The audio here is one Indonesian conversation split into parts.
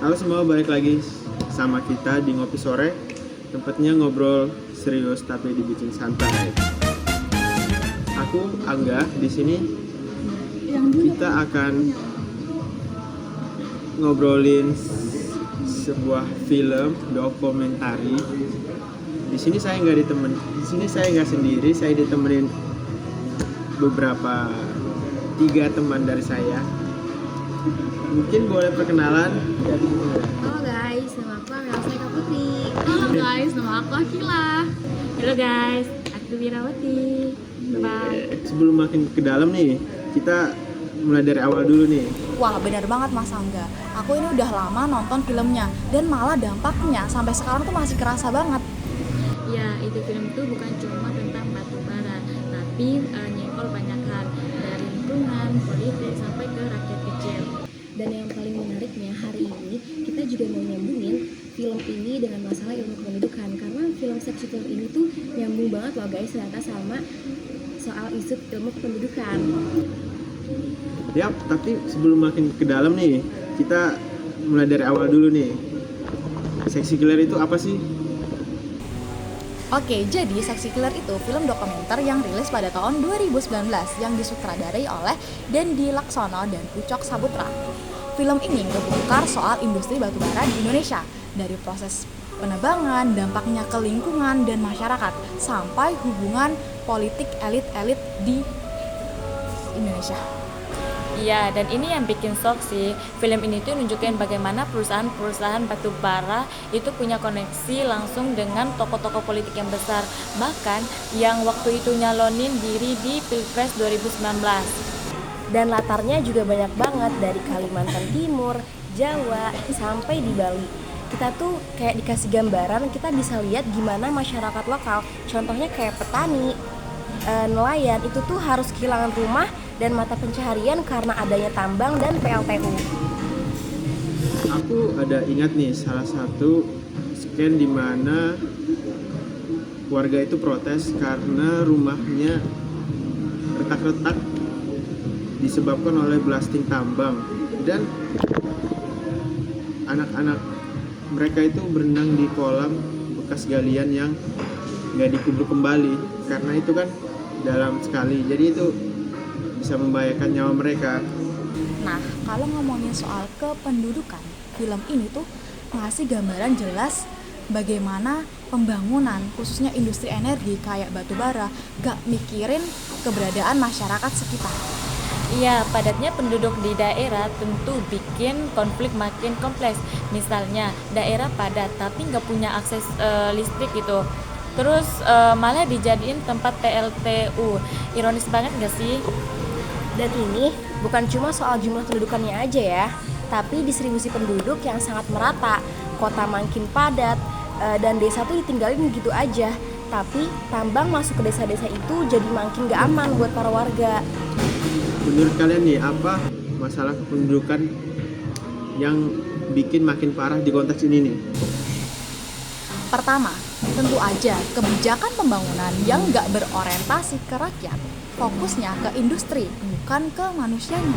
Halo semua, balik lagi sama kita di Ngopi Sore. Tempatnya ngobrol serius tapi dibikin santai. Aku Angga, di sini kita akan ngobrolin sebuah film dokumentari. Di sini saya nggak sendiri, saya ditemenin beberapa 3 teman dari saya. Mungkin boleh perkenalan dari Halo guys, nama aku Amelsa Putri. Halo guys, nama aku Akila. Halo guys, aku Wirawati. Bye. Sebelum makin ke dalam nih, kita mulai dari awal dulu nih. Wah, benar banget Mas Angga. Aku ini udah lama nonton filmnya dan malah dampaknya sampai sekarang tuh masih kerasa banget. Ya, itu film tuh bukan cuma tentang batu bara, tapi nyenggol banyak hal dari lingkungan, politik sampai ke rakyat kecil. Dan yang paling menariknya hari ini kita juga mau nyambungin film ini dengan masalah ilmu kependudukan, karena film seksi film ini tuh nyambung banget loh guys ternyata sama soal isu ilmu kependudukan. Yap, tapi sebelum makin ke dalam nih, kita mulai dari awal dulu nih. Seksi Killer itu apa sih? Oke, jadi Seksi Killer itu film dokumenter yang rilis pada tahun 2019 yang disutradarai oleh Dendi Laksono dan Ucok Saputra. Film ini ngebongkar soal industri batubara di Indonesia, dari proses penebangan, dampaknya ke lingkungan dan masyarakat, sampai hubungan politik elit-elit di Indonesia. Iya, dan ini yang bikin shock sih. Film ini tuh nunjukin bagaimana perusahaan-perusahaan batu bara itu punya koneksi langsung dengan tokoh-tokoh politik yang besar, bahkan yang waktu itu nyalonin diri di Pilpres 2019. Dan latarnya juga banyak banget, dari Kalimantan Timur, Jawa, sampai di Bali. Kita tuh kayak dikasih gambaran, kita bisa lihat gimana masyarakat lokal, contohnya kayak petani, nelayan, itu tuh harus kehilangan rumah dan mata pencaharian karena adanya tambang dan PLTU. Aku ada ingat nih salah satu scan di mana warga itu protes karena rumahnya retak-retak disebabkan oleh blasting tambang, dan anak-anak mereka itu berenang di kolam bekas galian yang nggak dikubur kembali karena itu kan dalam sekali, jadi itu bisa membahayakan nyawa mereka. Nah, kalau ngomongin soal kependudukan, film ini tuh ngasih gambaran jelas bagaimana pembangunan, khususnya industri energi kayak batu bara, gak mikirin keberadaan masyarakat sekitar. Iya, padatnya penduduk di daerah tentu bikin konflik makin kompleks. Misalnya daerah padat tapi nggak punya akses listrik gitu. Terus malah dijadiin tempat PLTU. Ironis banget nggak sih? Dan ini bukan cuma soal jumlah pendudukannya aja ya, tapi distribusi penduduk yang sangat merata. Kota makin padat, dan desa tuh ditinggalin gitu aja. Tapi tambang masuk ke desa-desa itu jadi makin gak aman buat para warga. Menurut kalian nih, apa masalah kependudukan yang bikin makin parah di konteks ini nih? Pertama, tentu aja kebijakan pembangunan yang gak berorientasi ke rakyat, fokusnya ke industri, bukan ke manusianya.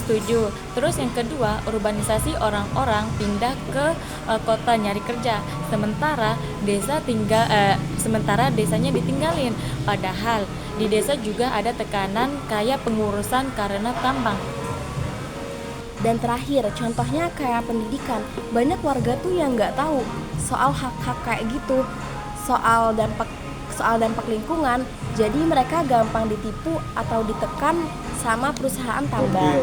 Setuju. Terus yang kedua, urbanisasi, orang-orang pindah ke kota nyari kerja, sementara desanya ditinggalin. Padahal di desa juga ada tekanan kayak pengurusan karena tambang. Dan terakhir, contohnya kayak pendidikan. Banyak warga tuh yang nggak tahu soal hak-hak kayak gitu, soal dampak lingkungan. Jadi mereka gampang ditipu atau ditekan sama perusahaan tambang.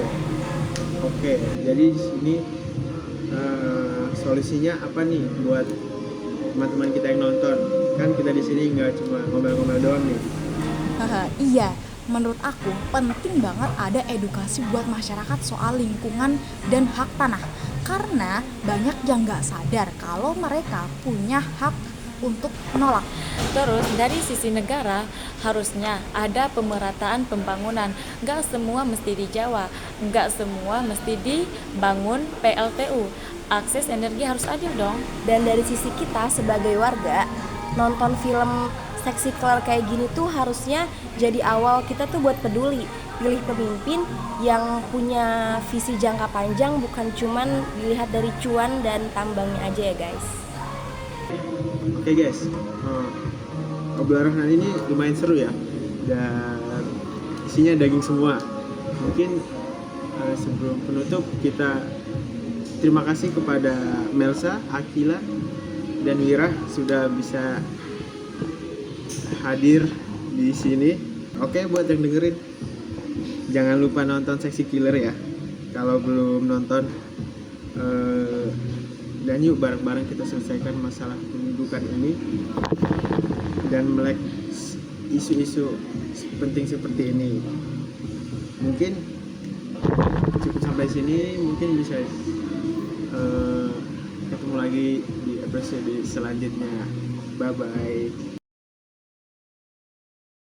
Oke. Jadi di sini solusinya apa nih buat teman-teman kita yang nonton? Kan kita di sini nggak cuma ngomel-ngomel doang nih. Iya, menurut aku penting banget ada edukasi buat masyarakat soal lingkungan dan hak tanah. Karena banyak yang nggak sadar kalau mereka punya hak untuk menolak. Terus dari sisi negara harusnya ada pemerataan pembangunan. Nggak semua mesti di Jawa, nggak semua mesti dibangun PLTU. Akses energi harus adil dong. Dan dari sisi kita sebagai warga, nonton film Seksi Killer kayak gini tuh harusnya jadi awal kita tuh buat peduli. pilih pemimpin yang punya visi jangka panjang, bukan cuman dilihat dari cuan dan tambangnya aja ya guys. Oke guys, obrolan hari ini lumayan seru ya, dan isinya daging semua. Mungkin sebelum penutup kita terima kasih kepada Melsa, Akila, dan Wira sudah bisa hadir di sini. Oke, buat yang dengerin, jangan lupa nonton Seksi Killer ya. Kalau belum nonton, dan yuk bareng-bareng kita selesaikan masalah pendudukan ini dan melek isu-isu penting seperti ini. Mungkin cukup sampai sini, mungkin bisa ketemu lagi di episode selanjutnya. Bye bye.